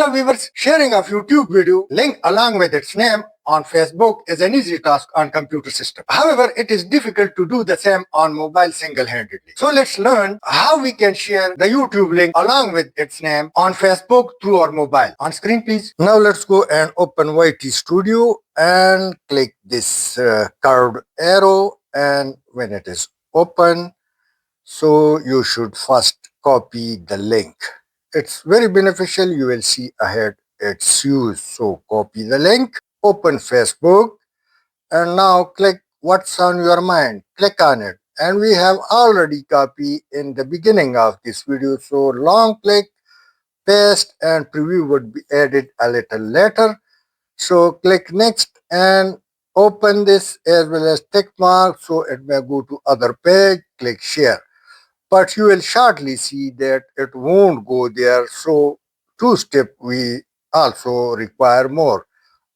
Hello viewers, sharing of YouTube video link along with its name on Facebook is an easy task on computer system. However, it is difficult to do the same on mobile single-handedly. So let's learn how we can share the YouTube link along with its name on Facebook through our mobile. On screen please. Now let's go and open YT Studio and click this curved arrow, and when it is open, so you should first copy the link. It's very beneficial. You will see ahead its use. So copy the link, open Facebook, and now click what's on your mind. Click on it. And we have already copied in the beginning of this video. So long click, paste, and preview would be added a little later. So click next and open this as well as tick mark so it may go to other page. Click share. But you will shortly see that it won't go there. So two-step we also require more.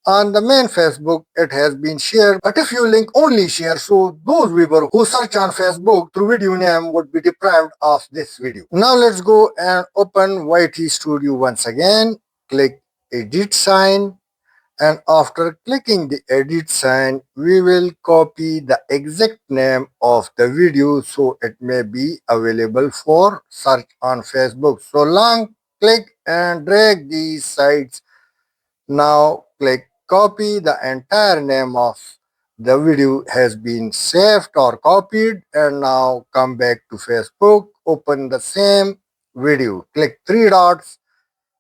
On the main Facebook, it has been shared, but if you link only share, so those viewers who search on Facebook through video name would be deprived of this video. Now let's go and open YT Studio once again. Click edit sign. And after clicking the edit sign, we will copy the exact name of the video so it may be available for search on Facebook. So long click and drag these sides. Now click copy. The entire name of the video has been saved or copied, and now come back to Facebook, open the same video, click three dots,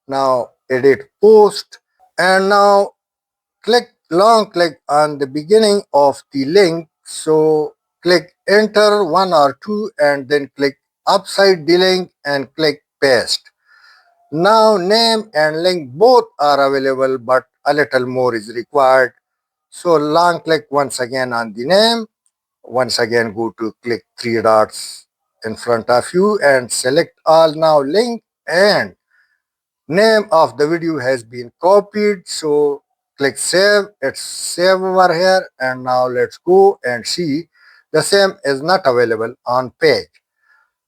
now edit post, and now long click on the beginning of the link. So click enter one or two and then click upside the link and click paste. Now name and link both are available, but a little more is required. So long click once again on the name. Once again go to click three dots in front of you and select all. Now link and name of the video has been copied. So click save. It's save over here, and now let's go and see the same is not available on page.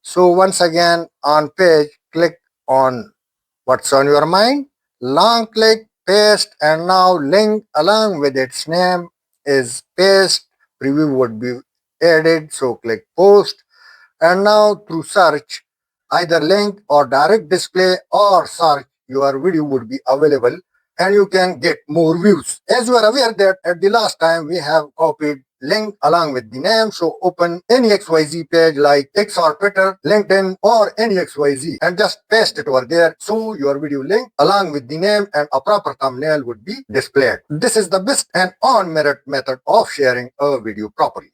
So once again on page, click on what's on your mind, long click, paste, and now link along with its name is paste. Preview would be added, so click post, and now through search, either link or direct display or search, your video would be available and you can get more views. As you are aware that at the last time we have copied link along with the name, so open any XYZ page like X or Twitter, LinkedIn, or any XYZ and just paste it over there, so your video link along with the name and a proper thumbnail would be displayed. This is the best and on merit method of sharing a video properly.